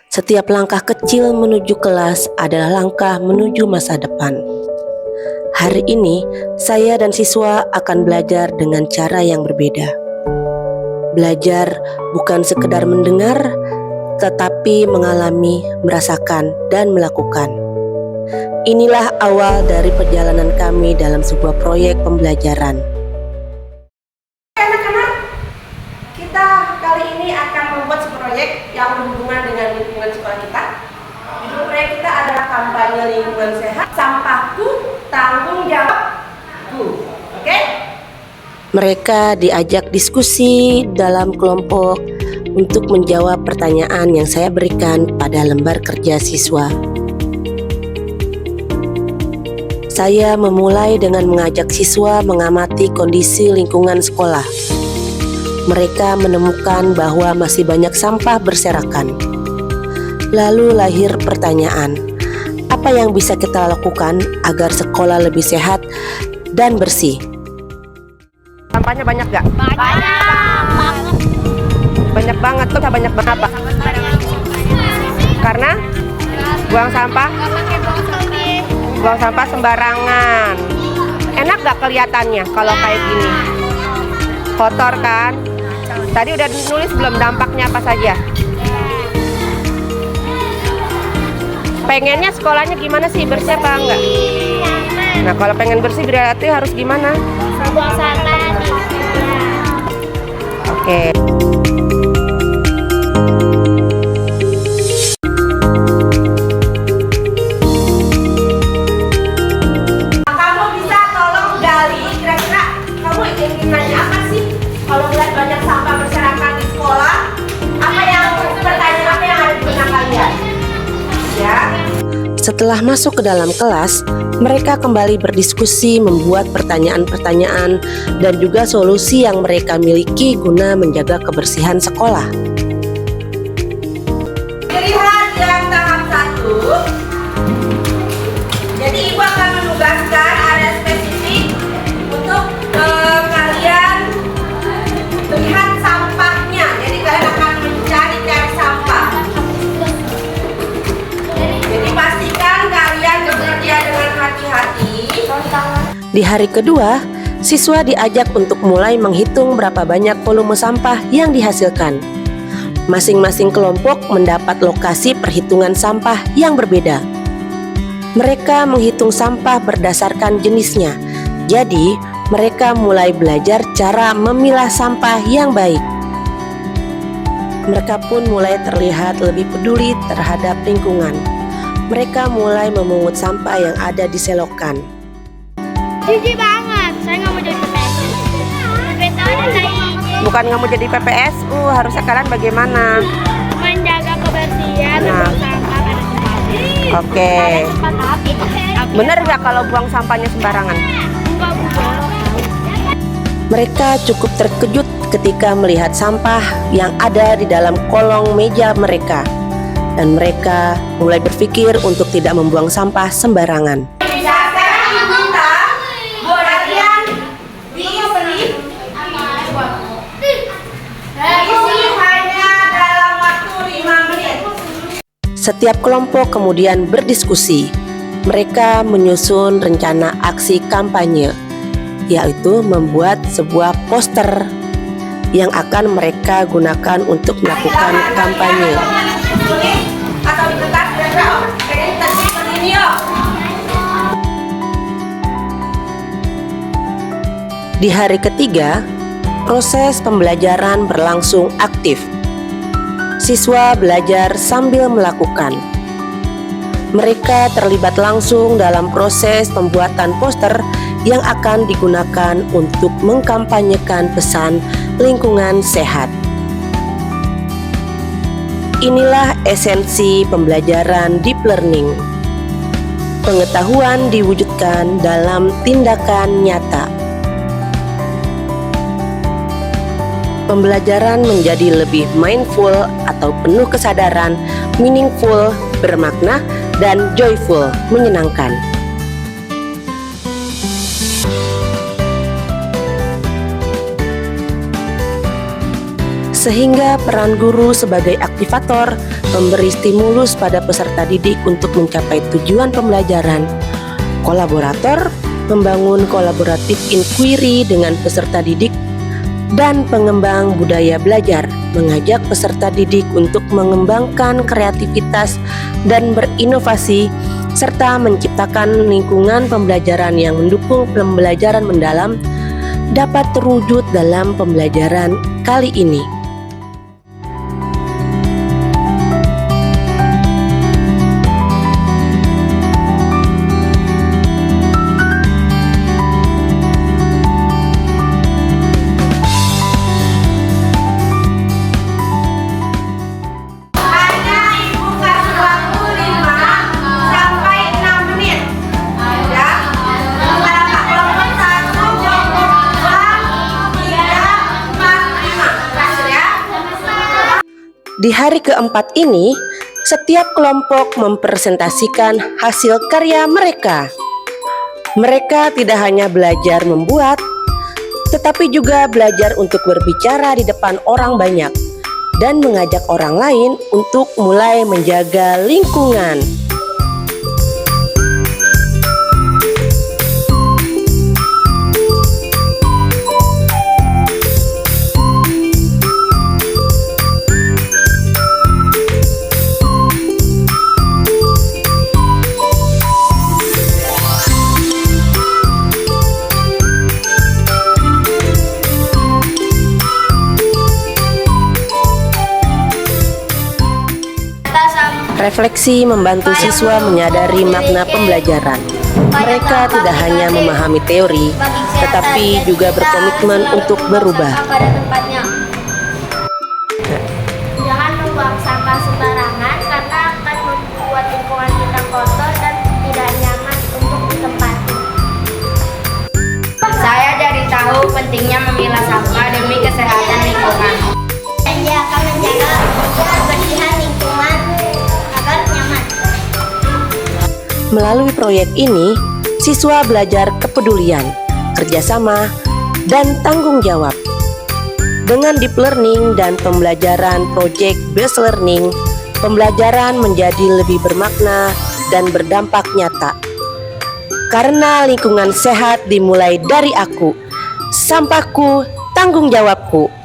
Setiap langkah kecil menuju kelas adalah langkah menuju masa depan. Hari ini, saya dan siswa akan belajar dengan cara yang berbeda. Belajar bukan sekedar mendengar, tetapi mengalami, merasakan, dan melakukan. Inilah awal dari perjalanan kami dalam sebuah proyek pembelajaran. Anak-anak, kita kali ini akan membuat sebuah proyek yang berhubungan dengan lingkungan sekolah kita. Judul proyek kita adalah kampanye lingkungan sehat, sampahku, tanggung jawabku. Oke? Mereka diajak diskusi dalam kelompok untuk menjawab pertanyaan yang saya berikan pada lembar kerja siswa. Saya memulai dengan mengajak siswa mengamati kondisi lingkungan sekolah. Mereka menemukan bahwa masih banyak sampah berserakan. Lalu lahir pertanyaan, apa yang bisa kita lakukan agar sekolah lebih sehat dan bersih? Sampahnya banyak gak? Banyak. Banyak banget tuh, banyak banget apa? Karena buang sampah sembarangan. Enak gak kelihatannya kalau kayak gini? Kotor kan? Tadi udah nulis belum dampaknya apa saja? Pengennya sekolahnya gimana sih? Bersih apa enggak? Nah, kalau pengen bersih berarti harus gimana? Buang sampah. Oke. Kamu bisa tolong gali, kira-kira kamu ingin nanya apa sih? Kalau melihat banyak sampah berserakan di sekolah, pertanyaan apa yang ada di benak kalian? Ya. Setelah masuk ke dalam kelas, mereka kembali berdiskusi, membuat pertanyaan-pertanyaan dan juga solusi yang mereka miliki guna menjaga kebersihan sekolah. Dilihat yang tahap 1. Jadi ibu akan menugaskan area spesifik untuk kalian melihat sampahnya. Jadi kalian akan mencari-cari sampah. Jadi pastikan kalian bekerja dengan hati-hati. Di hari kedua, siswa diajak untuk mulai menghitung berapa banyak volume sampah yang dihasilkan. Masing-masing kelompok mendapat lokasi perhitungan sampah yang berbeda. Mereka menghitung sampah berdasarkan jenisnya. Jadi, mereka mulai belajar cara memilah sampah yang baik. Mereka pun mulai terlihat lebih peduli terhadap lingkungan. Mereka mulai memungut sampah yang ada di selokan. Jijik banget. Saya nggak mau jadi PPS. Bukan nggak mau jadi PPSU, harusnya kalian bagaimana? Menjaga kebersihan, Nah. buang sampah pada tempatnya. Oke. Tempat habis. Bener nggak kalau buang sampahnya sembarangan? Enggak buang. Mereka cukup terkejut ketika melihat sampah yang ada di dalam kolong meja mereka. Dan mereka mulai berpikir untuk tidak membuang sampah sembarangan. Bisa sekarang ibu minta buat kalian diisi hanya dalam waktu 5 menit. Setiap kelompok kemudian berdiskusi. Mereka menyusun rencana aksi kampanye, yaitu membuat sebuah poster yang akan mereka gunakan untuk melakukan kampanye. Atau di kertas kira-kira pengen terus seperti ini yuk. Di hari ketiga, proses pembelajaran berlangsung aktif. Siswa belajar sambil melakukan. Mereka terlibat langsung dalam proses pembuatan poster yang akan digunakan untuk mengkampanyekan pesan lingkungan sehat. Inilah esensi pembelajaran deep learning. Pengetahuan diwujudkan dalam tindakan nyata. Pembelajaran menjadi lebih mindful atau penuh kesadaran, meaningful, bermakna, dan joyful, menyenangkan. Sehingga peran guru sebagai aktivator memberi stimulus pada peserta didik untuk mencapai tujuan pembelajaran. Kolaborator membangun kolaboratif inquiry dengan peserta didik, dan pengembang budaya belajar mengajak peserta didik untuk mengembangkan kreativitas dan berinovasi serta menciptakan lingkungan pembelajaran yang mendukung pembelajaran mendalam dapat terwujud dalam pembelajaran kali ini. Hanya Ibu kasih waktu 5 sampai 6 menit. Ya. Kelompok 1, kelompok 2, 3, 4, 5. Kasih ya. Di hari keempat ini, setiap kelompok mempresentasikan hasil karya mereka. Mereka tidak hanya belajar membuat, tetapi juga belajar untuk berbicara di depan orang banyak dan mengajak orang lain untuk mulai menjaga lingkungan. Refleksi membantu siswa menyadari makna pembelajaran. Mereka tidak hanya memahami teori, tetapi juga berkomitmen untuk berubah. Jangan membuang sampah sembarangan karena akan membuat lingkungan kita kotor dan tidak nyaman untuk ditempati. Saya dari tahu pentingnya memilah sampah demi kesehatan lingkungan. Dia akan menjaga kebersihan lingkungan agar nyaman. Melalui proyek ini, siswa belajar kepedulian, kerjasama, dan tanggung jawab. Dengan deep learning dan pembelajaran project based learning, pembelajaran menjadi lebih bermakna dan berdampak nyata. Karena lingkungan sehat dimulai dari aku, sampahku, tanggung jawabku.